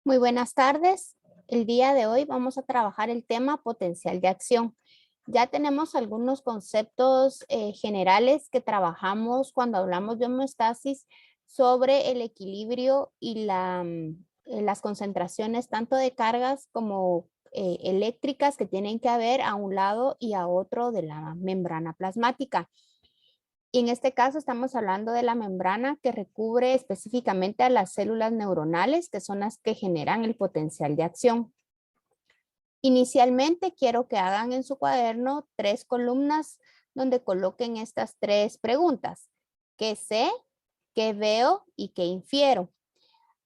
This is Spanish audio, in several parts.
Muy buenas tardes. El día de hoy vamos a trabajar el tema potencial de acción. Ya tenemos algunos conceptos generales que trabajamos cuando hablamos de homeostasis sobre el equilibrio y las concentraciones tanto de cargas como eléctricas que tienen que haber a un lado y a otro de la membrana plasmática. Y en este caso estamos hablando de la membrana que recubre específicamente a las células neuronales, que son las que generan el potencial de acción. Inicialmente quiero que hagan en su cuaderno 3 columnas donde coloquen estas 3 preguntas. ¿Qué sé? ¿Qué veo? ¿Y qué infiero?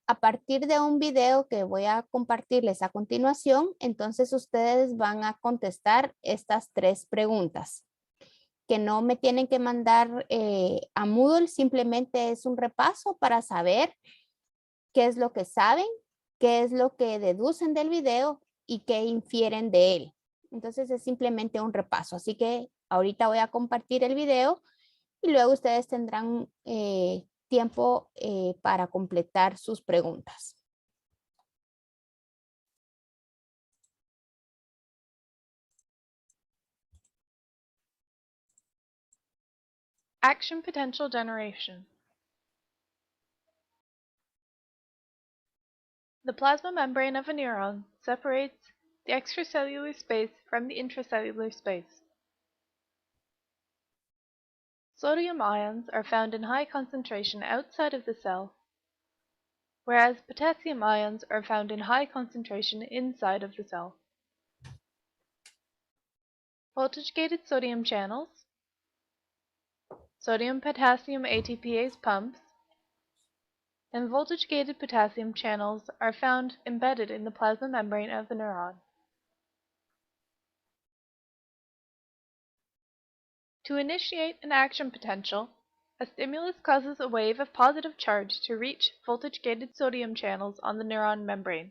A partir de un video que voy a compartirles a continuación, entonces ustedes van a contestar estas 3 preguntas que no me tienen que mandar a Moodle, simplemente es un repaso para saber qué es lo que saben, qué es lo que deducen del video y qué infieren de él. Entonces es simplemente un repaso. Así que ahorita voy a compartir el video y luego ustedes tendrán tiempo para completar sus preguntas. Action potential generation. The plasma membrane of a neuron separates the extracellular space from the intracellular space. Sodium ions are found in high concentration outside of the cell, whereas potassium ions are found in high concentration inside of the cell. Voltage-gated sodium channels, sodium-potassium ATPase pumps, and voltage-gated potassium channels are found embedded in the plasma membrane of the neuron. To initiate an action potential, a stimulus causes a wave of positive charge to reach voltage-gated sodium channels on the neuron membrane.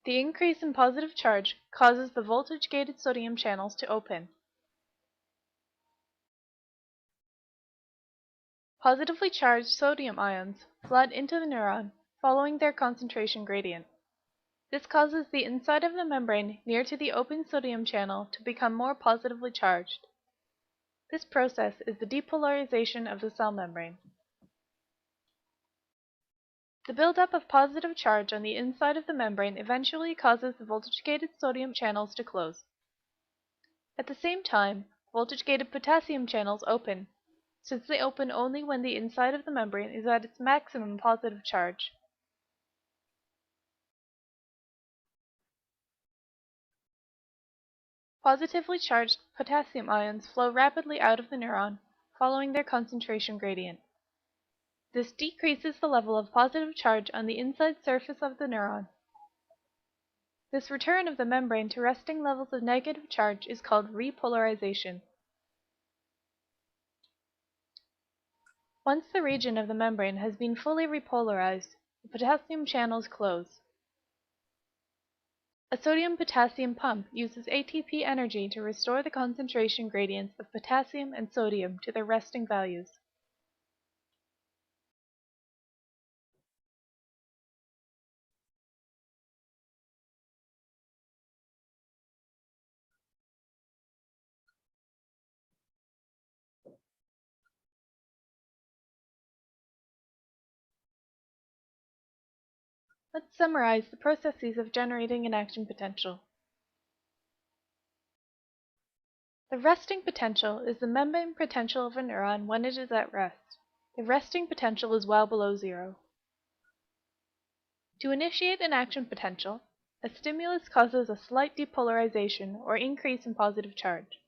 The increase in positive charge causes the voltage-gated sodium channels to open. Positively charged sodium ions flood into the neuron following their concentration gradient. This causes the inside of the membrane near to the open sodium channel to become more positively charged. This process is the depolarization of the cell membrane. The buildup of positive charge on the inside of the membrane eventually causes the voltage-gated sodium channels to close. At the same time, voltage-gated potassium channels open, since they open only when the inside of the membrane is at its maximum positive charge. Positively charged potassium ions flow rapidly out of the neuron following their concentration gradient. This decreases the level of positive charge on the inside surface of the neuron. This return of the membrane to resting levels of negative charge is called repolarization. Once the region of the membrane has been fully repolarized, the potassium channels close. A sodium-potassium pump uses ATP energy to restore the concentration gradients of potassium and sodium to their resting values. Let's summarize the processes of generating an action potential. The resting potential is the membrane potential of a neuron when it is at rest. The resting potential is well below zero. To initiate an action potential, a stimulus causes a slight depolarization or increase in positive charge.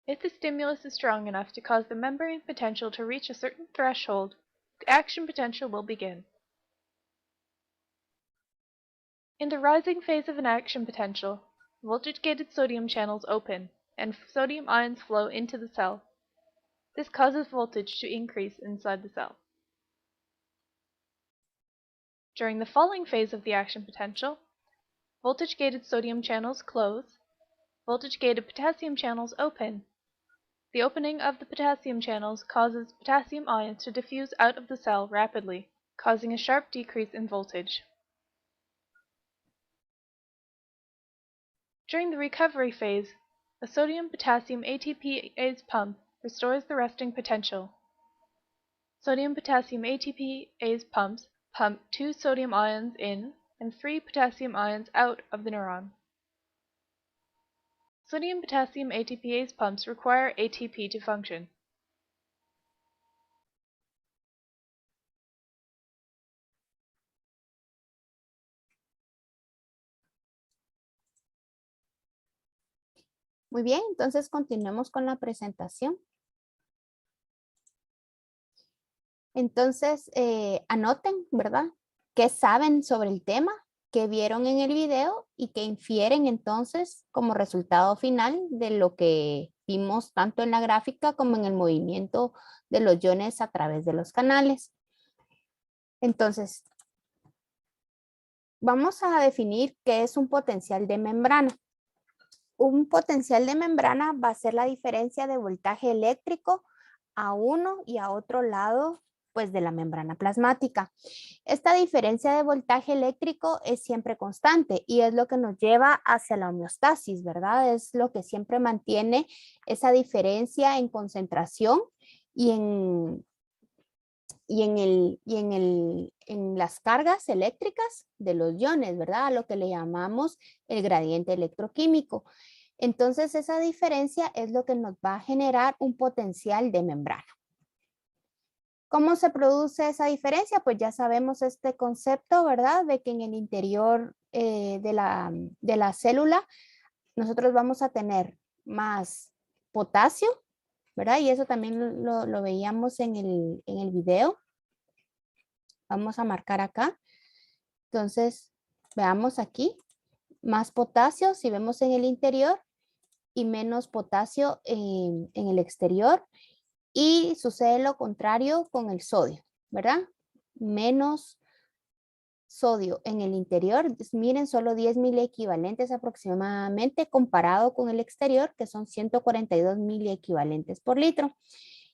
If the stimulus is strong enough to cause the membrane potential to reach a certain threshold, the action potential will begin. In the rising phase of an action potential, voltage-gated sodium channels open, and sodium ions flow into the cell. This causes voltage to increase inside the cell. During the falling phase of the action potential, voltage-gated sodium channels close, voltage-gated potassium channels open, The opening of the potassium channels causes potassium ions to diffuse out of the cell rapidly, causing a sharp decrease in voltage. During the recovery phase, a sodium-potassium ATPase pump restores the resting potential. Sodium-potassium ATPase pumps pump 2 sodium ions in and 3 potassium ions out of the neuron. Sodium-potassium ATPase pumps require ATP to function. Muy bien, entonces continuemos con la presentación. Entonces, anoten, ¿verdad? ¿Qué saben sobre el tema? ¿Qué vieron en el video? Y qué infieren entonces como resultado final de lo que vimos tanto en la gráfica como en el movimiento de los iones a través de los canales. Entonces, vamos a definir qué es un potencial de membrana. Un potencial de membrana va a ser la diferencia de voltaje eléctrico a uno y a otro lado pues de la membrana plasmática. Esta diferencia de voltaje eléctrico es siempre constante y es lo que nos lleva hacia la homeostasis, ¿verdad? Es lo que siempre mantiene esa diferencia en concentración y en las cargas eléctricas de los iones, ¿verdad? A lo que le llamamos el gradiente electroquímico. Entonces, esa diferencia es lo que nos va a generar un potencial de membrana. ¿Cómo se produce esa diferencia? Pues ya sabemos este concepto, ¿verdad? De que en el interior de la célula nosotros vamos a tener más potasio, ¿verdad? Y eso también lo veíamos en el video. Vamos a marcar acá. Entonces, veamos aquí, más potasio si vemos en el interior y menos potasio en el exterior. Y sucede lo contrario con el sodio, ¿verdad? Menos sodio en el interior. Miren, solo 10 miliequivalentes aproximadamente comparado con el exterior, que son 142 miliequivalentes por litro.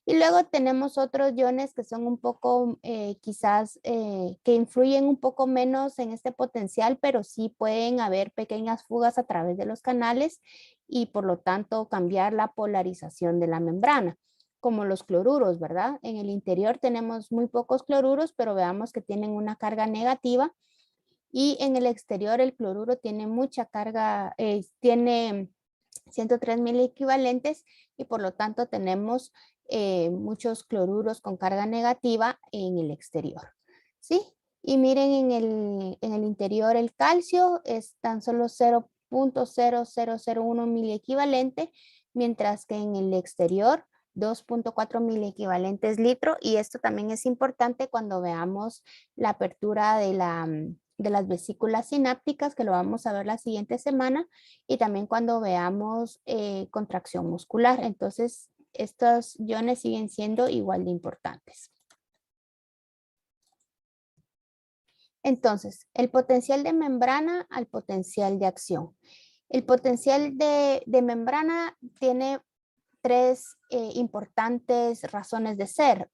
Y luego tenemos otros iones que son un poco, quizás, que influyen un poco menos en este potencial, pero sí pueden haber pequeñas fugas a través de los canales y por lo tanto cambiar la polarización de la membrana, como los cloruros, ¿verdad? En el interior tenemos muy pocos cloruros, pero veamos que tienen una carga negativa y en el exterior el cloruro tiene mucha carga, tiene 103 mil equivalentes y por lo tanto tenemos muchos cloruros con carga negativa en el exterior, ¿sí? Y miren en el interior el calcio es tan solo 0.0001 mil equivalente, mientras que en el exterior 2.4 mil equivalentes litro, y esto también es importante cuando veamos la apertura de las vesículas sinápticas, que lo vamos a ver la siguiente semana, y también cuando veamos contracción muscular. Entonces, estos iones siguen siendo igual de importantes. Entonces, el potencial de membrana al potencial de acción. El potencial de membrana tiene tres importantes razones de ser.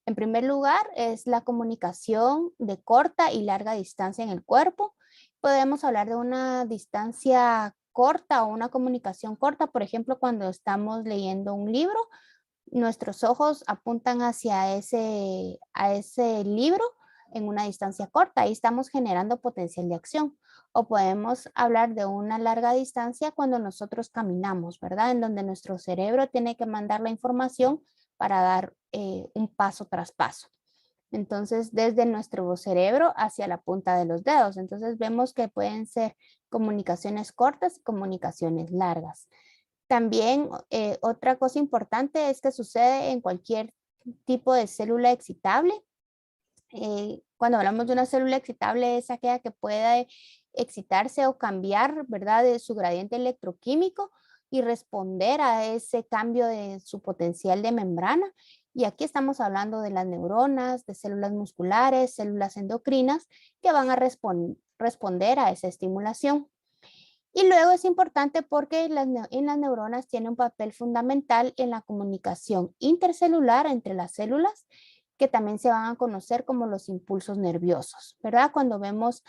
En primer lugar, es la comunicación de corta y larga distancia en el cuerpo. Podemos hablar de una distancia corta o una comunicación corta, por ejemplo, cuando estamos leyendo un libro, nuestros ojos apuntan hacia a ese libro en una distancia corta. Ahí estamos generando potencial de acción. O podemos hablar de una larga distancia cuando nosotros caminamos, ¿verdad? En donde nuestro cerebro tiene que mandar la información para dar un paso tras paso. Entonces, desde nuestro cerebro hacia la punta de los dedos. Entonces, vemos que pueden ser comunicaciones cortas y comunicaciones largas. También otra cosa importante es que sucede en cualquier tipo de célula excitable. Cuando hablamos de una célula excitable es aquella que puede excitarse o cambiar, ¿verdad?, de su gradiente electroquímico y responder a ese cambio de su potencial de membrana. Y aquí estamos hablando de las neuronas, de células musculares, células endocrinas que van a responder a esa estimulación. Y luego es importante porque en las neuronas tiene un papel fundamental en la comunicación intercelular entre las células, que también se van a conocer como los impulsos nerviosos, ¿verdad? Cuando vemos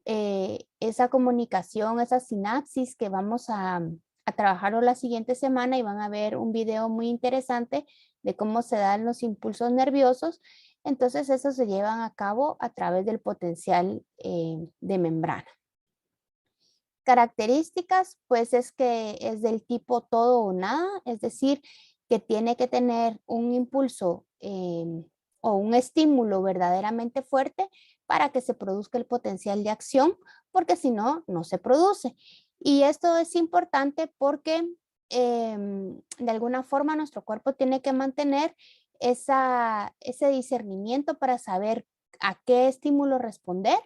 esa comunicación, esa sinapsis que vamos a trabajar la siguiente semana y van a ver un video muy interesante de cómo se dan los impulsos nerviosos. Entonces, eso se llevan a cabo a través del potencial de membrana. Características, pues es que es del tipo todo o nada, es decir, que tiene que tener un impulso o un estímulo verdaderamente fuerte para que se produzca el potencial de acción, porque si no, no se produce. Y esto es importante porque de alguna forma nuestro cuerpo tiene que mantener ese discernimiento para saber a qué estímulo responder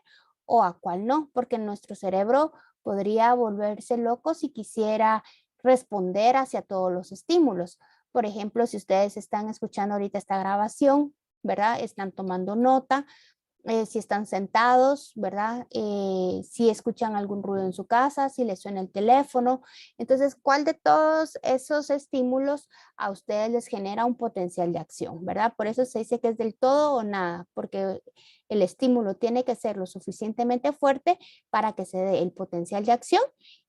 o a cuál no, porque nuestro cerebro podría volverse loco si quisiera responder hacia todos los estímulos. Por ejemplo, si ustedes están escuchando ahorita esta grabación, ¿verdad? Están tomando nota, si están sentados, ¿verdad? Si escuchan algún ruido en su casa, si les suena el teléfono. Entonces, ¿cuál de todos esos estímulos a ustedes les genera un potencial de acción, ¿verdad? Por eso se dice que es del todo o nada, porque el estímulo tiene que ser lo suficientemente fuerte para que se dé el potencial de acción.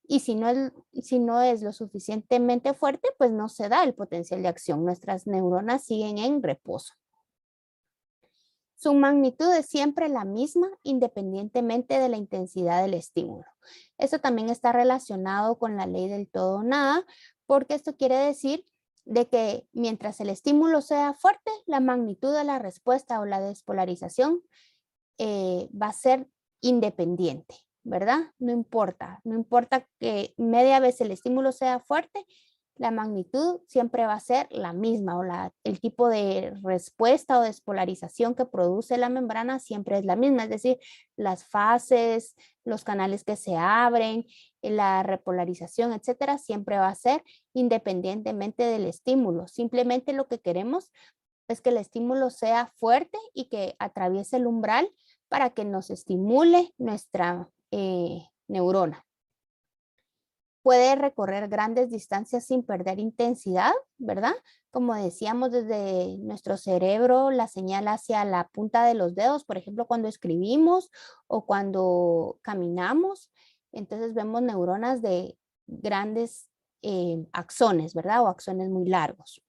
Y si no es lo suficientemente fuerte, pues no se da el potencial de acción. Nuestras neuronas siguen en reposo. Su magnitud es siempre la misma independientemente de la intensidad del estímulo. Eso también está relacionado con la ley del todo o nada, porque esto quiere decir de que mientras el estímulo sea fuerte, la magnitud de la respuesta o la despolarización va a ser independiente, ¿verdad? No importa que media vez el estímulo sea fuerte, la magnitud siempre va a ser la misma o el tipo de respuesta o despolarización que produce la membrana siempre es la misma, es decir, las fases, los canales que se abren, la repolarización, etcétera, siempre va a ser independientemente del estímulo. Simplemente lo que queremos es que el estímulo sea fuerte y que atraviese el umbral para que nos estimule nuestra neurona. Puede recorrer grandes distancias sin perder intensidad, ¿verdad? Como decíamos, desde nuestro cerebro, la señal hacia la punta de los dedos, por ejemplo, cuando escribimos o cuando caminamos, entonces vemos neuronas de grandes axones, ¿verdad? O axones muy largos.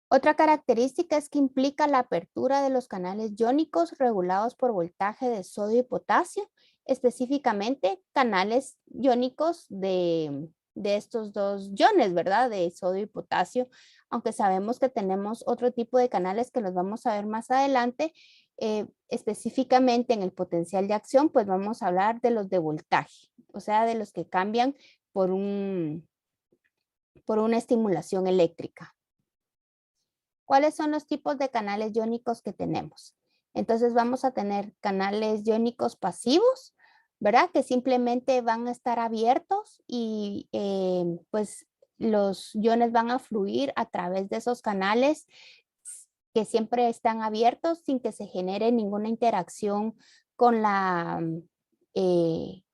Otra característica es que implica la apertura de los canales iónicos regulados por voltaje de sodio y potasio, específicamente canales iónicos de estos dos iones, ¿verdad? De sodio y potasio, aunque sabemos que tenemos otro tipo de canales que los vamos a ver más adelante, específicamente en el potencial de acción, pues vamos a hablar de los de voltaje, o sea, de los que cambian por una estimulación eléctrica. ¿Cuáles son los tipos de canales iónicos que tenemos? Entonces vamos a tener canales iónicos pasivos, ¿verdad? Que simplemente van a estar abiertos y pues los iones van a fluir a través de esos canales que siempre están abiertos sin que se genere ninguna interacción con la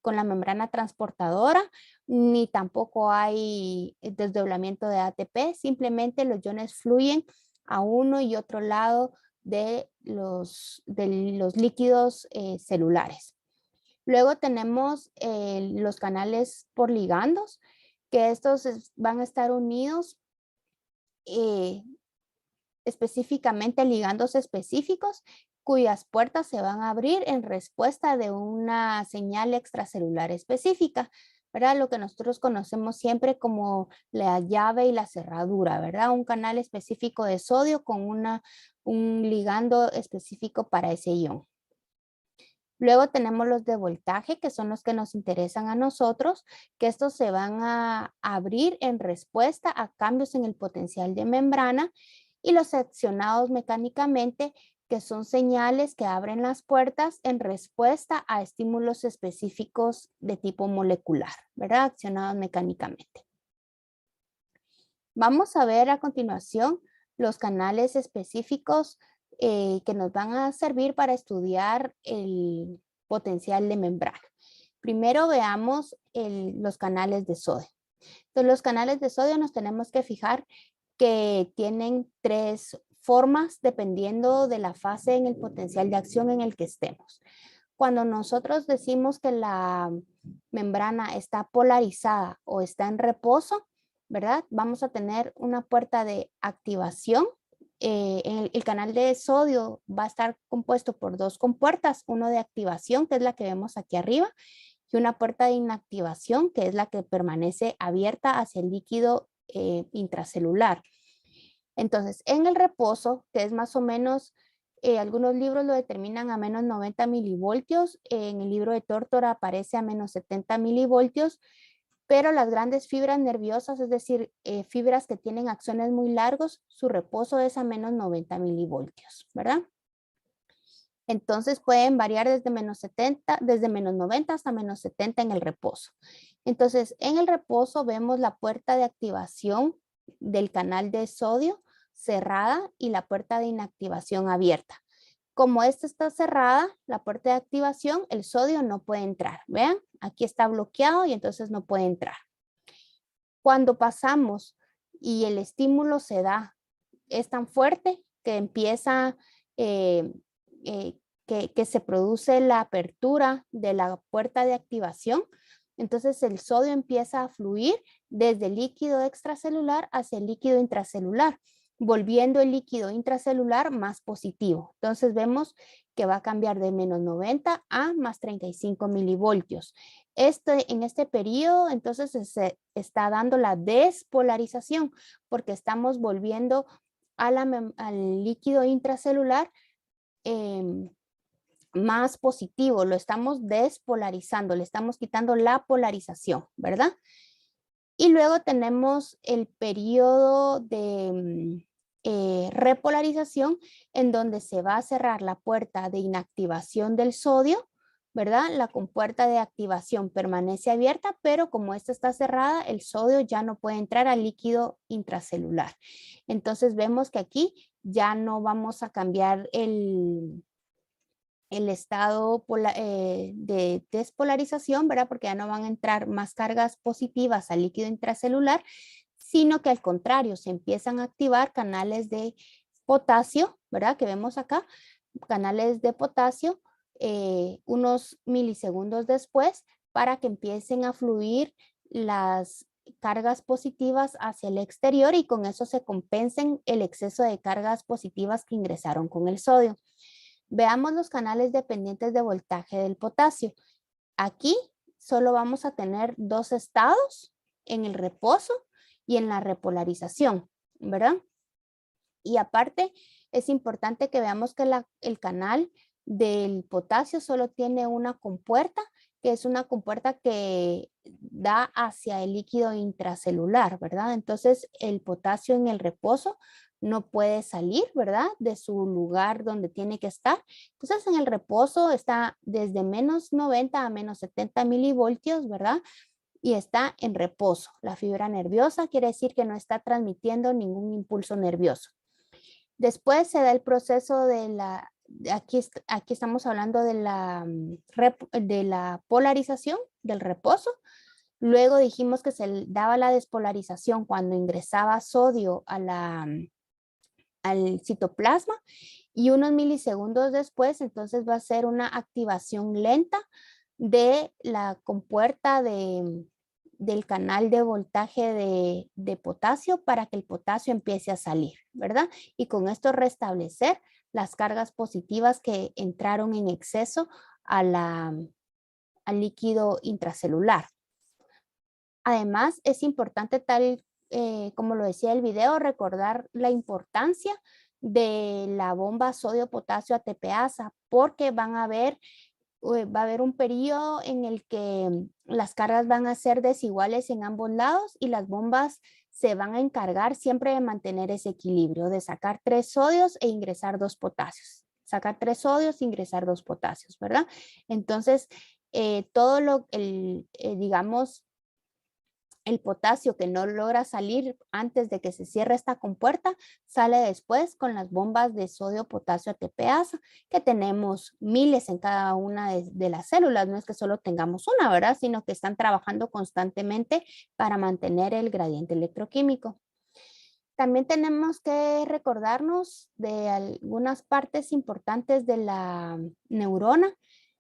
membrana transportadora, ni tampoco hay desdoblamiento de ATP, simplemente los iones fluyen a uno y otro lado de los líquidos celulares. Luego tenemos los canales por ligandos, que estos van a estar unidos específicamente ligandos específicos cuyas puertas se van a abrir en respuesta de una señal extracelular específica, ¿verdad? Lo que nosotros conocemos siempre como la llave y la cerradura, ¿verdad? Un canal específico de sodio con un ligando específico para ese ion. Luego tenemos los de voltaje, que son los que nos interesan a nosotros, que estos se van a abrir en respuesta a cambios en el potencial de membrana, y los accionados mecánicamente, que son señales que abren las puertas en respuesta a estímulos específicos de tipo molecular, ¿verdad? Accionados mecánicamente. Vamos a ver a continuación los canales específicos que nos van a servir para estudiar el potencial de membrana. Primero veamos los canales de sodio. Entonces, los canales de sodio nos tenemos que fijar que tienen 3 formas dependiendo de la fase en el potencial de acción en el que estemos. Cuando nosotros decimos que la membrana está polarizada o está en reposo, ¿verdad? Vamos a tener una puerta de activación. El canal de sodio va a estar compuesto por 2 compuertas, uno de activación, que es la que vemos aquí arriba, y una puerta de inactivación, que es la que permanece abierta hacia el líquido intracelular. Entonces, en el reposo, que es más o menos, algunos libros lo determinan a menos 90 milivoltios, en el libro de Tórtora aparece a menos 70 milivoltios, pero las grandes fibras nerviosas, es decir, fibras que tienen axones muy largos, su reposo es a menos 90 milivoltios, ¿verdad? Entonces pueden variar desde menos 70, desde menos 90 hasta menos 70 en el reposo. Entonces, en el reposo vemos la puerta de activación del canal de sodio cerrada y la puerta de inactivación abierta. Como esta está cerrada, la puerta de activación, el sodio no puede entrar. Vean, aquí está bloqueado y entonces no puede entrar. Cuando pasamos y el estímulo se da, es tan fuerte que empieza, que se produce la apertura de la puerta de activación. Entonces el sodio empieza a fluir desde el líquido extracelular hacia el líquido intracelular, volviendo el líquido intracelular más positivo. Entonces vemos que va a cambiar de menos 90 a más 35 milivoltios. En este periodo, entonces, se está dando la despolarización porque estamos volviendo al líquido intracelular más positivo, lo estamos despolarizando, le estamos quitando la polarización, ¿verdad? Y luego tenemos el periodo de repolarización en donde se va a cerrar la puerta de inactivación del sodio, ¿verdad? La compuerta de activación permanece abierta, pero como esta está cerrada, el sodio ya no puede entrar al líquido intracelular. Entonces vemos que aquí ya no vamos a cambiar el estado de despolarización, ¿verdad? Porque ya no van a entrar más cargas positivas al líquido intracelular, sino que al contrario, se empiezan a activar canales de potasio, ¿verdad? Que vemos acá, canales de potasio unos milisegundos después para que empiecen a fluir las cargas positivas hacia el exterior y con eso se compensen el exceso de cargas positivas que ingresaron con el sodio. Veamos los canales dependientes de voltaje del potasio. Aquí solo vamos a tener 2 estados, en el reposo y en la repolarización, ¿verdad? Y aparte, es importante que veamos que el canal del potasio solo tiene una compuerta, que es una compuerta que da hacia el líquido intracelular, ¿verdad? Entonces, el potasio en el reposo no puede salir, ¿verdad? De su lugar donde tiene que estar. Entonces, en el reposo está desde menos 90 a menos 70 milivoltios, ¿verdad? Y está en reposo. La fibra nerviosa quiere decir que no está transmitiendo ningún impulso nervioso. Después se da el proceso aquí estamos hablando de la polarización, del reposo. Luego dijimos que se daba la despolarización cuando ingresaba sodio al citoplasma y unos milisegundos después entonces va a ser una activación lenta de la compuerta del canal de voltaje de potasio para que el potasio empiece a salir, ¿verdad? Y con esto restablecer las cargas positivas que entraron en exceso al líquido intracelular. Además, es importante, tal como lo decía el video, recordar la importancia de la bomba sodio-potasio ATPasa porque va a haber un periodo en el que las cargas van a ser desiguales en ambos lados y las bombas se van a encargar siempre de mantener ese equilibrio, de sacar 3 sodios e ingresar 2 potasios. Sacar 3 sodios e ingresar 2 potasios, ¿verdad? Entonces, todo digamos, El potasio que no logra salir antes de que se cierre esta compuerta, sale después con las bombas de sodio-potasio ATPasa, que tenemos miles en cada una de las células. No es que solo tengamos una, ¿verdad? Sino que están trabajando constantemente para mantener el gradiente electroquímico. También tenemos que recordarnos de algunas partes importantes de la neurona,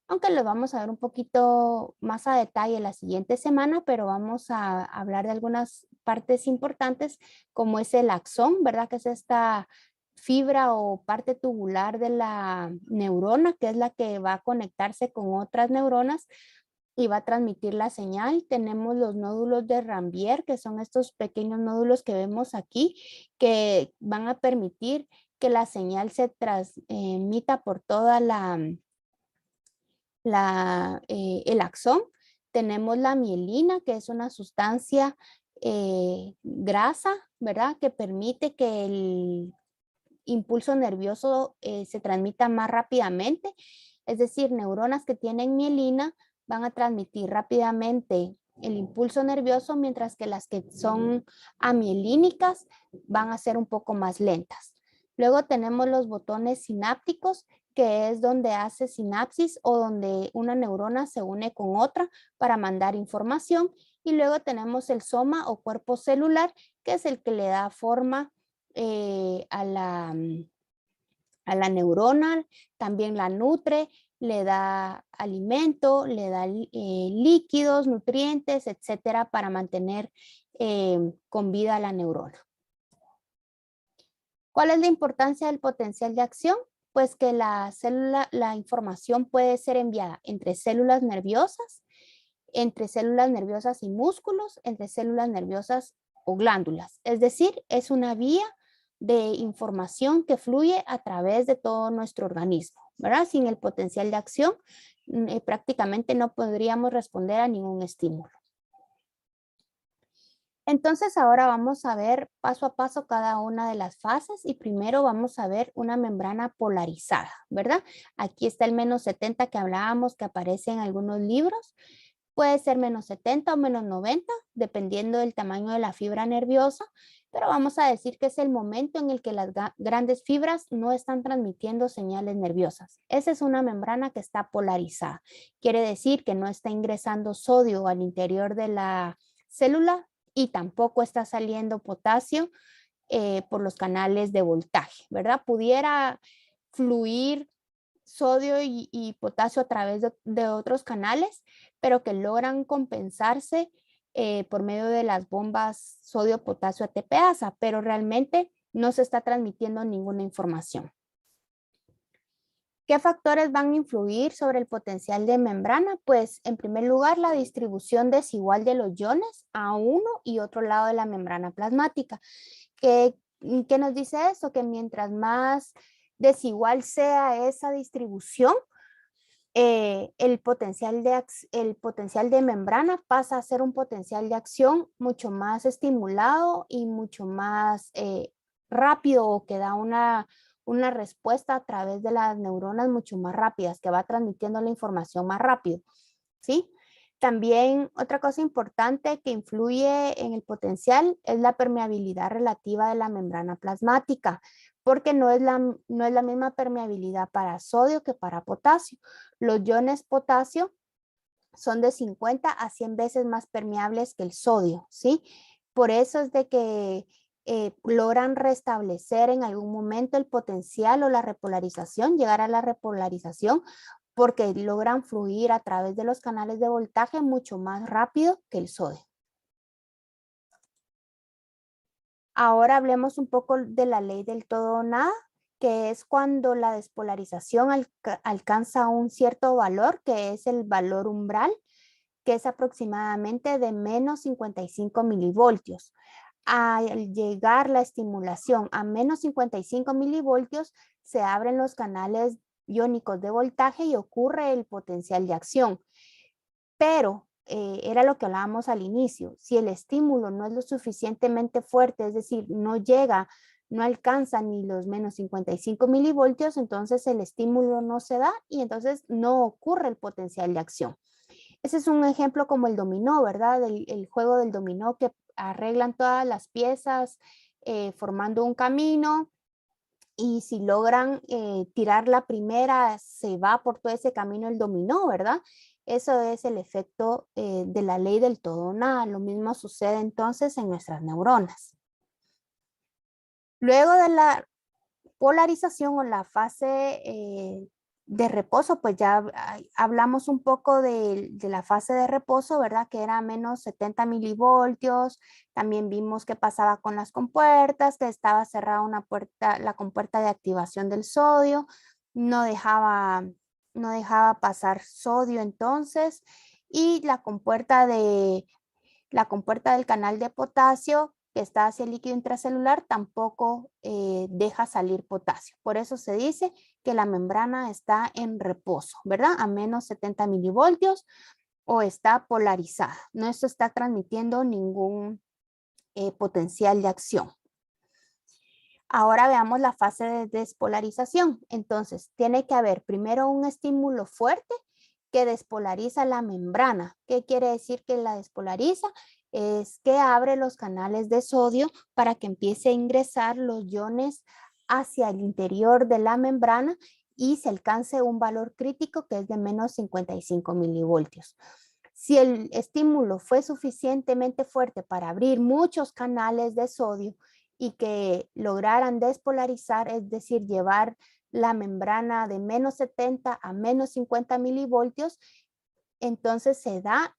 aunque lo vamos a ver un poquito más a detalle la siguiente semana, pero vamos a hablar de algunas partes importantes, como es el axón, ¿verdad? Que es esta fibra o parte tubular de la neurona, que es la que va a conectarse con otras neuronas y va a transmitir la señal. Tenemos los nódulos de Rambier, que son estos pequeños nódulos que vemos aquí, que van a permitir que la señal se transmita por toda el axón. Tenemos la mielina, que es una sustancia grasa, ¿verdad? Que permite que el impulso nervioso se transmita más rápidamente. Es decir, neuronas que tienen mielina van a transmitir rápidamente el impulso nervioso, mientras que las que son amielínicas van a ser un poco más lentas. Luego tenemos los botones sinápticos, que es donde hace sinapsis o donde una neurona se une con otra para mandar información. Y luego tenemos el soma o cuerpo celular, que es el que le da forma a la neurona, también la nutre, le da alimento, le da líquidos, nutrientes, etcétera, para mantener con vida a la neurona. ¿Cuál es la importancia del potencial de acción? Pues que la información puede ser enviada entre células nerviosas y músculos, entre células nerviosas o glándulas. Es decir, es una vía de información que fluye a través de todo nuestro organismo, ¿verdad? Sin el potencial de acción, prácticamente no podríamos responder a ningún estímulo. Entonces ahora vamos a ver paso a paso cada una de las fases y primero vamos a ver una membrana polarizada, ¿verdad? Aquí está el -70 que hablábamos, que aparece en algunos libros. Puede ser -70 o -90, dependiendo del tamaño de la fibra nerviosa, pero vamos a decir que es el momento en el que las grandes fibras no están transmitiendo señales nerviosas. Esa es una membrana que está polarizada. Quiere decir que no está ingresando sodio al interior de la célula y tampoco está saliendo potasio por los canales de voltaje, ¿verdad? Pudiera fluir sodio y potasio a través de otros canales, pero que logran compensarse por medio de las bombas sodio-potasio ATPasa, pero realmente no se está transmitiendo ninguna información. ¿Qué factores van a influir sobre el potencial de membrana? Pues en primer lugar, la distribución desigual de los iones a uno y otro lado de la membrana plasmática. ¿Qué nos dice eso? Que mientras más desigual sea esa distribución, el potencial de membrana pasa a ser un potencial de acción mucho más estimulado y mucho más rápido, o que da una respuesta a través de las neuronas mucho más rápidas, que va transmitiendo la información más rápido, ¿sí? También otra cosa importante que influye en el potencial es la permeabilidad relativa de la membrana plasmática, porque no es la misma permeabilidad para sodio que para potasio. Los iones potasio son de 50 a 100 veces más permeables que el sodio, ¿sí? Por eso es de que logran restablecer en algún momento el potencial o la repolarización, llegar a la repolarización, porque logran fluir a través de los canales de voltaje mucho más rápido que el sodio. Ahora hablemos un poco de la ley del todo o nada, que es cuando la despolarización alcanza un cierto valor, que es el valor umbral, que es aproximadamente de menos 55 milivoltios. Al llegar la estimulación a menos 55 milivoltios, se abren los canales iónicos de voltaje y ocurre el potencial de acción. Pero era lo que hablábamos al inicio, si el estímulo no es lo suficientemente fuerte, es decir, no llega, no alcanza ni los menos 55 milivoltios, entonces el estímulo no se da y entonces no ocurre el potencial de acción. Ese es un ejemplo como el dominó, ¿verdad? El juego del dominó que arreglan todas las piezas formando un camino y si logran tirar la primera, se va por todo ese camino el dominó, ¿verdad? Eso es el efecto de la ley del todo o nada. Lo mismo sucede entonces en nuestras neuronas. Luego de la polarización o la fase de reposo, pues ya hablamos un poco de la fase de reposo, ¿verdad? Que era menos 70 milivoltios. También vimos qué pasaba con las compuertas, que estaba cerrada una puerta, la compuerta de activación del sodio, no dejaba, no dejaba pasar sodio entonces, y la compuerta del canal de potasio que está hacia el líquido intracelular tampoco deja salir potasio. Por eso se dice que la membrana está en reposo, ¿verdad? A menos 70 milivoltios o está polarizada. No se está transmitiendo ningún potencial de acción. Ahora veamos la fase de despolarización. Entonces, tiene que haber primero un estímulo fuerte que despolariza la membrana. ¿Qué quiere decir que la despolariza? Es que abre los canales de sodio para que empiece a ingresar los iones hacia el interior de la membrana y se alcance un valor crítico que es de menos 55 milivoltios. Si el estímulo fue suficientemente fuerte para abrir muchos canales de sodio y que lograran despolarizar, es decir, llevar la membrana de menos 70 a menos 50 milivoltios, entonces se da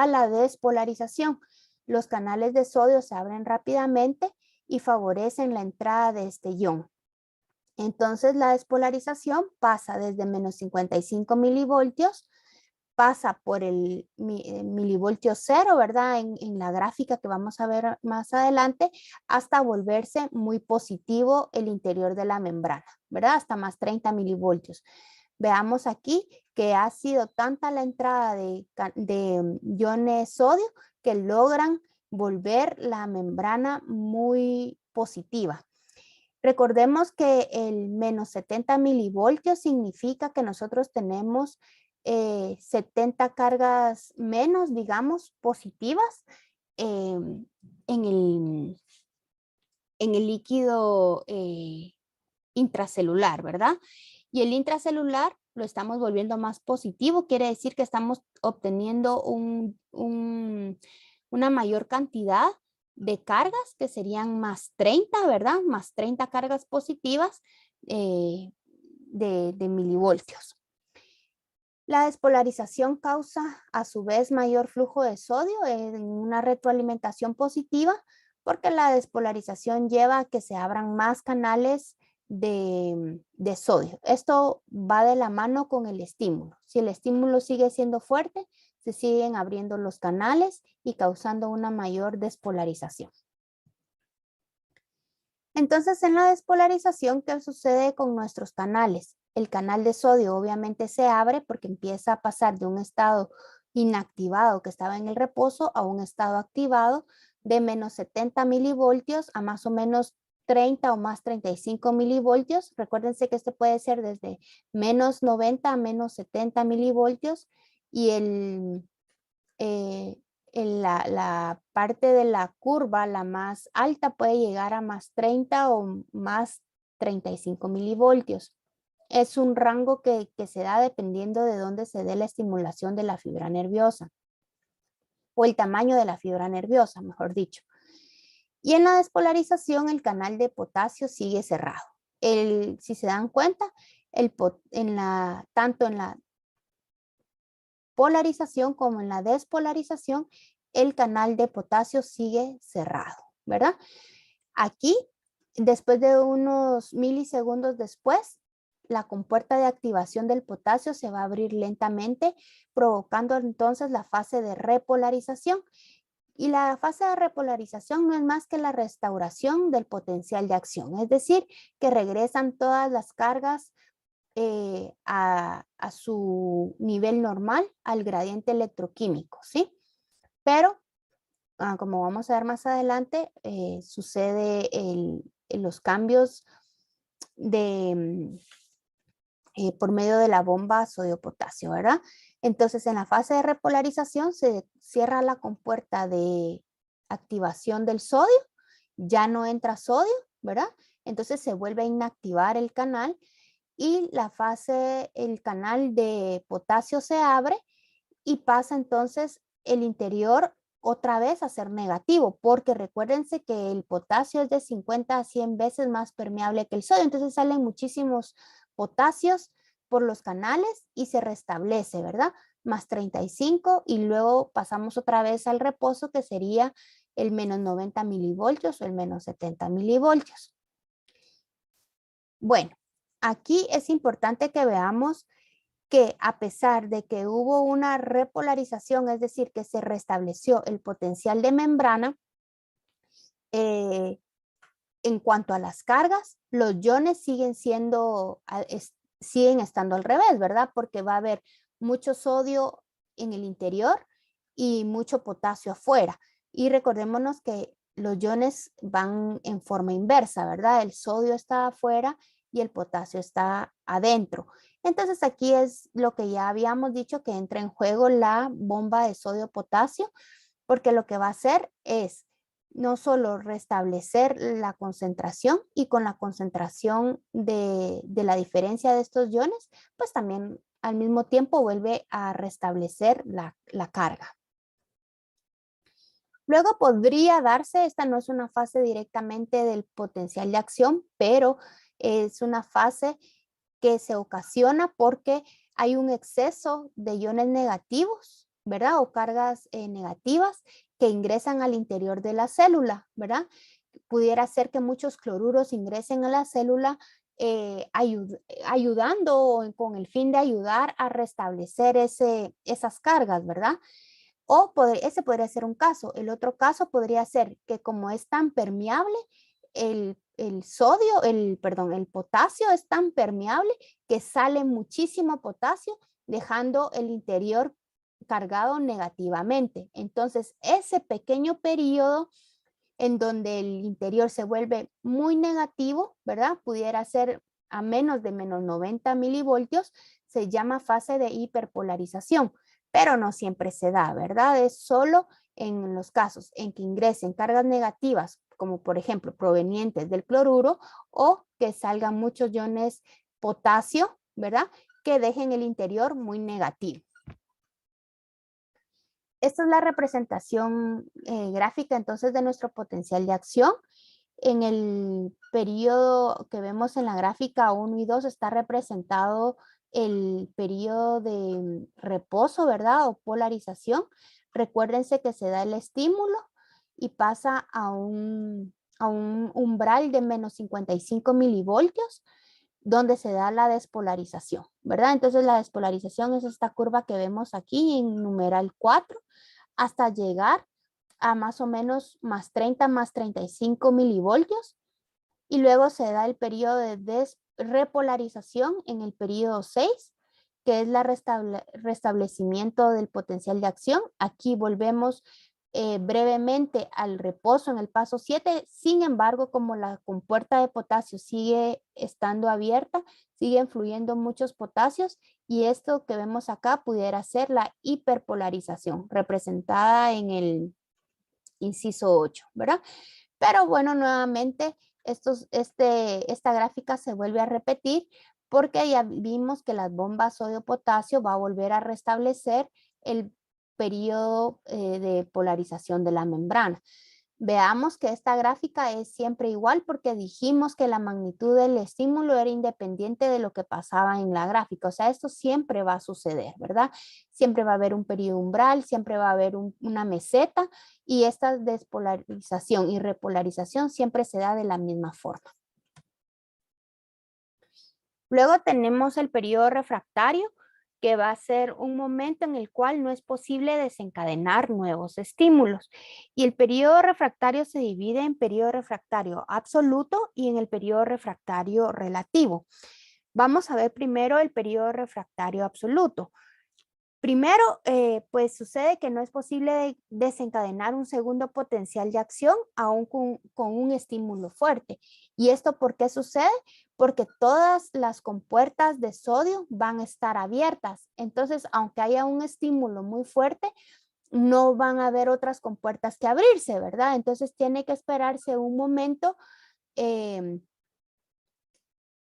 la despolarización. Los canales de sodio se abren rápidamente y favorecen la entrada de este ion. Entonces la despolarización pasa desde menos 55 milivoltios, pasa por el milivoltio cero, ¿verdad? En la gráfica que vamos a ver más adelante, hasta volverse muy positivo el interior de la membrana, ¿verdad? Hasta más 30 milivoltios. Veamos aquí que ha sido tanta la entrada de iones sodio que logran volver la membrana muy positiva. Recordemos que el menos 70 milivoltios significa que nosotros tenemos 70 cargas menos, digamos, positivas en el líquido intracelular, ¿verdad? Y el intracelular lo estamos volviendo más positivo, quiere decir que estamos obteniendo una mayor cantidad de cargas que serían más 30, ¿verdad? Más 30 cargas positivas de milivoltios. La despolarización causa a su vez mayor flujo de sodio en una retroalimentación positiva porque la despolarización lleva a que se abran más canales de sodio. Esto va de la mano con el estímulo. Si el estímulo sigue siendo fuerte, se siguen abriendo los canales y causando una mayor despolarización. Entonces, en la despolarización, ¿qué sucede con nuestros canales? El canal de sodio obviamente se abre porque empieza a pasar de un estado inactivado que estaba en el reposo a un estado activado de menos 70 milivoltios a más o menos 30 o más 35 milivoltios. Recuérdense que este puede ser desde menos 90 a menos 70 milivoltios y la parte de la curva, la más alta, puede llegar a más 30 o más 35 milivoltios. Es un rango que se da dependiendo de dónde se dé la estimulación de la fibra nerviosa o el tamaño de la fibra nerviosa, mejor dicho. Y en la despolarización, el canal de potasio sigue cerrado. Si se dan cuenta, tanto en la polarización como en la despolarización, el canal de potasio sigue cerrado, ¿verdad? Aquí, después de unos milisegundos después, la compuerta de activación del potasio se va a abrir lentamente, provocando entonces la fase de repolarización. Y la fase de repolarización no es más que la restauración del potencial de acción, es decir, que regresan todas las cargas a su nivel normal, al gradiente electroquímico, ¿sí? Pero, como vamos a ver más adelante, sucede los cambios de por medio de la bomba sodio-potasio, ¿verdad? Entonces, en la fase de repolarización se cierra la compuerta de activación del sodio, ya no entra sodio, ¿verdad? Entonces se vuelve a inactivar el canal y el canal de potasio se abre y pasa entonces el interior otra vez a ser negativo, porque recuérdense que el potasio es de 50 a 100 veces más permeable que el sodio, entonces salen muchísimos potasios por los canales y se restablece, ¿verdad? Más 35 y luego pasamos otra vez al reposo que sería el menos 90 milivoltios o el menos 70 milivoltios. Bueno, aquí es importante que veamos que a pesar de que hubo una repolarización, es decir, que se restableció el potencial de membrana, en cuanto a las cargas, los iones siguen estando al revés, ¿verdad? Porque va a haber mucho sodio en el interior y mucho potasio afuera. Y recordémonos que los iones van en forma inversa, ¿verdad? El sodio está afuera y el potasio está adentro. Entonces aquí es lo que ya habíamos dicho, que entra en juego la bomba de sodio-potasio, porque lo que va a hacer es no solo restablecer la concentración y con la concentración de la diferencia de estos iones, pues también al mismo tiempo vuelve a restablecer la carga. Luego podría darse, esta no es una fase directamente del potencial de acción, pero es una fase que se ocasiona porque hay un exceso de iones negativos, ¿verdad? O cargas negativas que ingresan al interior de la célula, ¿verdad? Pudiera ser que muchos cloruros ingresen a la célula ayudando con el fin de ayudar a restablecer esas cargas, ¿verdad? Ese podría ser un caso. El otro caso podría ser que como es tan permeable, el potasio es tan permeable que sale muchísimo potasio, dejando el interior cargado negativamente. Entonces, ese pequeño periodo en donde el interior se vuelve muy negativo, ¿verdad? Pudiera ser a menos de menos 90 milivoltios, se llama fase de hiperpolarización, pero no siempre se da, ¿verdad? Es solo en los casos en que ingresen cargas negativas, como por ejemplo provenientes del cloruro, o que salgan muchos iones potasio, ¿verdad? Que dejen el interior muy negativo. Esta es la representación gráfica entonces de nuestro potencial de acción. En el periodo que vemos en la gráfica 1 y 2 está representado el periodo de reposo, ¿verdad? O polarización. Recuérdense que se da el estímulo y pasa a un umbral de menos 55 milivoltios, donde se da la despolarización, ¿verdad? Entonces la despolarización es esta curva que vemos aquí en numeral 4 hasta llegar a más o menos más 30, más 35 milivoltios. Y luego se da el periodo de repolarización en el periodo 6, que es la restablecimiento del potencial de acción. Aquí volvemos brevemente al reposo en el paso 7. Sin embargo, como la compuerta de potasio sigue estando abierta, siguen fluyendo muchos potasios y esto que vemos acá pudiera ser la hiperpolarización representada en el inciso 8, ¿verdad? Pero bueno, nuevamente esta gráfica se vuelve a repetir porque ya vimos que las bombas sodio-potasio va a volver a restablecer el periodo de polarización de la membrana. Veamos que esta gráfica es siempre igual porque dijimos que la magnitud del estímulo era independiente de lo que pasaba en la gráfica. O sea, esto siempre va a suceder, ¿verdad? Siempre va a haber un periodo umbral, siempre va a haber una meseta y esta despolarización y repolarización siempre se da de la misma forma. Luego tenemos el periodo refractario, que va a ser un momento en el cual no es posible desencadenar nuevos estímulos. Y el periodo refractario se divide en periodo refractario absoluto y en el periodo refractario relativo. Vamos a ver primero el periodo refractario absoluto. Primero, pues sucede que no es posible desencadenar un segundo potencial de acción aún con un estímulo fuerte. ¿Y esto por qué sucede? Porque todas las compuertas de sodio van a estar abiertas. Entonces, aunque haya un estímulo muy fuerte, no van a haber otras compuertas que abrirse, ¿verdad? Entonces, tiene que esperarse un momento, eh,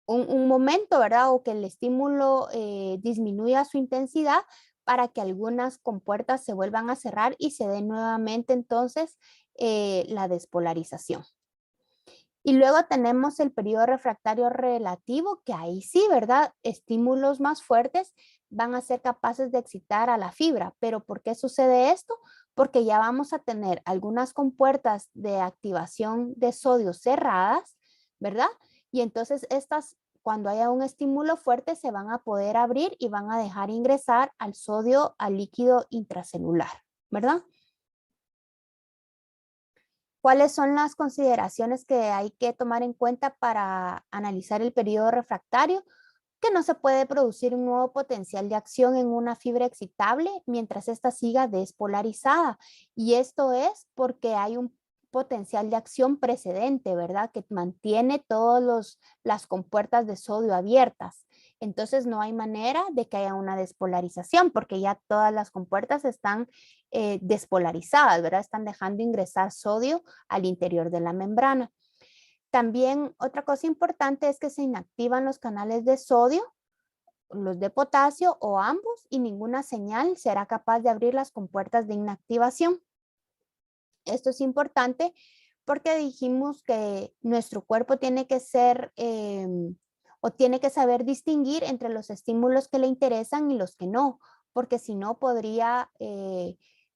un momento, ¿verdad? O que el estímulo disminuya su intensidad para que algunas compuertas se vuelvan a cerrar y se dé nuevamente entonces la despolarización. Y luego tenemos el periodo refractario relativo, que ahí sí, ¿verdad? Estímulos más fuertes van a ser capaces de excitar a la fibra. ¿Pero por qué sucede esto? Porque ya vamos a tener algunas compuertas de activación de sodio cerradas, ¿verdad? Y entonces estas, cuando haya un estímulo fuerte, se van a poder abrir y van a dejar ingresar al sodio al líquido intracelular, ¿verdad? ¿Cuáles son las consideraciones que hay que tomar en cuenta para analizar el periodo refractario? Que no se puede producir un nuevo potencial de acción en una fibra excitable mientras ésta siga despolarizada. Y esto es porque hay un potencial de acción precedente, ¿verdad? Que mantiene todas las compuertas de sodio abiertas. Entonces no hay manera de que haya una despolarización porque ya todas las compuertas están despolarizadas, ¿verdad? Están dejando ingresar sodio al interior de la membrana. También otra cosa importante es que se inactivan los canales de sodio, los de potasio o ambos, y ninguna señal será capaz de abrir las compuertas de inactivación. Esto es importante porque dijimos que nuestro cuerpo tiene que ser o tiene que saber distinguir entre los estímulos que le interesan y los que no, porque si no podría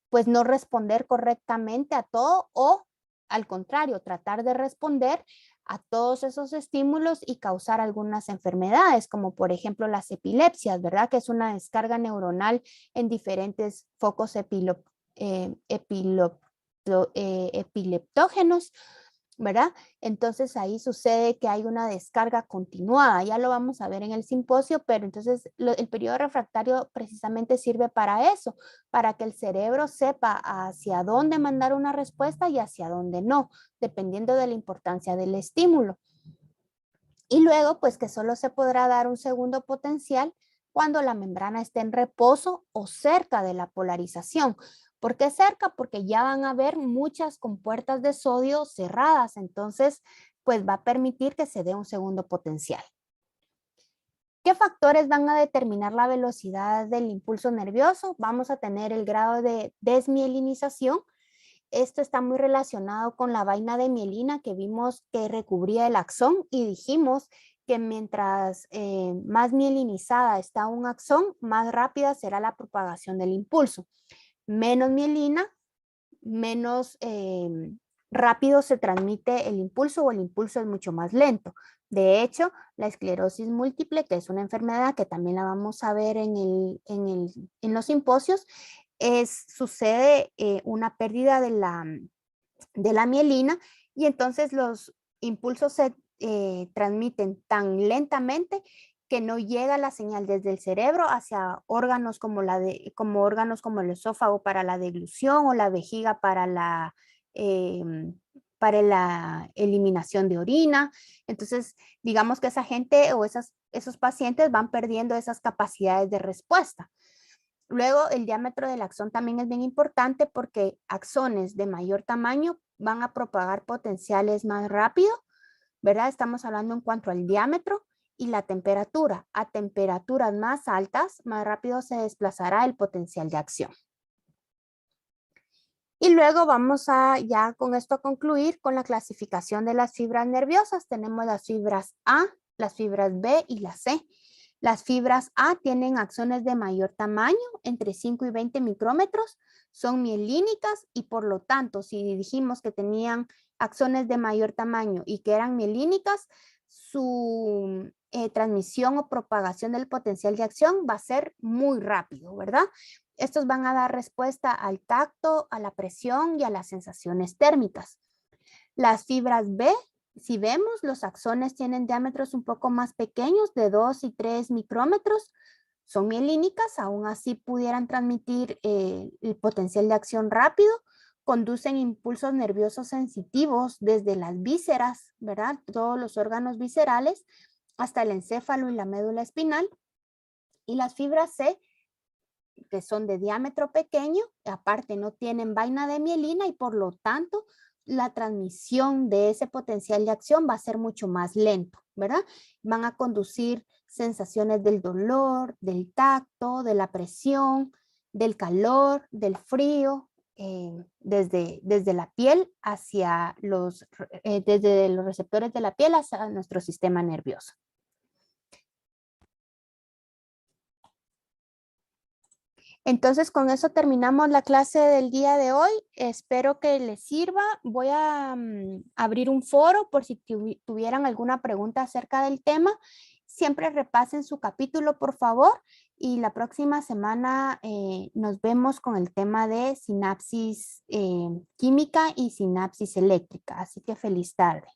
pues no responder correctamente a todo o al contrario, tratar de responder a todos esos estímulos y causar algunas enfermedades, como por ejemplo las epilepsias, ¿verdad? Que es una descarga neuronal en diferentes focos epileptógenos, ¿verdad? Entonces ahí sucede que hay una descarga continuada, ya lo vamos a ver en el simposio, pero entonces el periodo refractario precisamente sirve para eso, para que el cerebro sepa hacia dónde mandar una respuesta y hacia dónde no, dependiendo de la importancia del estímulo. Y luego, pues que solo se podrá dar un segundo potencial cuando la membrana esté en reposo o cerca de la polarización. ¿Por qué cerca? Porque ya van a haber muchas compuertas de sodio cerradas, entonces pues va a permitir que se dé un segundo potencial. ¿Qué factores van a determinar la velocidad del impulso nervioso? Vamos a tener el grado de desmielinización. Esto está muy relacionado con la vaina de mielina que vimos que recubría el axón y dijimos que mientras más mielinizada está un axón, más rápida será la propagación del impulso. Menos mielina, menos rápido se transmite el impulso o el impulso es mucho más lento. De hecho, la esclerosis múltiple, que es una enfermedad que también la vamos a ver en los simposios, sucede una pérdida de la mielina y entonces los impulsos se transmiten tan lentamente que no llega la señal desde el cerebro hacia órganos como órganos como el esófago para la deglución o la vejiga para la eliminación de orina. Entonces, digamos que esa gente o esos pacientes van perdiendo esas capacidades de respuesta. Luego, el diámetro del axón también es bien importante porque axones de mayor tamaño van a propagar potenciales más rápido, ¿verdad? Estamos hablando en cuanto al diámetro y la temperatura. A temperaturas más altas, más rápido se desplazará el potencial de acción. Y luego vamos a ya con esto a concluir con la clasificación de las fibras nerviosas. Tenemos las fibras A, las fibras B y las C. Las fibras A tienen axones de mayor tamaño, entre 5 y 20 micrómetros, son mielínicas y por lo tanto, si dijimos que tenían axones de mayor tamaño y que eran mielínicas, su transmisión o propagación del potencial de acción va a ser muy rápido, ¿verdad? Estos van a dar respuesta al tacto, a la presión y a las sensaciones térmicas. Las fibras B, si vemos, los axones tienen diámetros un poco más pequeños, de 2 y 3 micrómetros, son mielínicas, aún así pudieran transmitir el potencial de acción rápido, conducen impulsos nerviosos sensitivos desde las vísceras, ¿verdad? Todos los órganos viscerales, hasta el encéfalo y la médula espinal. Y las fibras C, que son de diámetro pequeño, aparte no tienen vaina de mielina y por lo tanto la transmisión de ese potencial de acción va a ser mucho más lento, ¿verdad? Van a conducir sensaciones del dolor, del tacto, de la presión, del calor, del frío, desde la piel hacia desde los receptores de la piel hacia nuestro sistema nervioso. Entonces, con eso terminamos la clase del día de hoy. Espero que les sirva. Voy a abrir un foro por si tuvieran alguna pregunta acerca del tema. Siempre repasen su capítulo, por favor. Y la próxima semana nos vemos con el tema de sinapsis química y sinapsis eléctrica. Así que feliz tarde.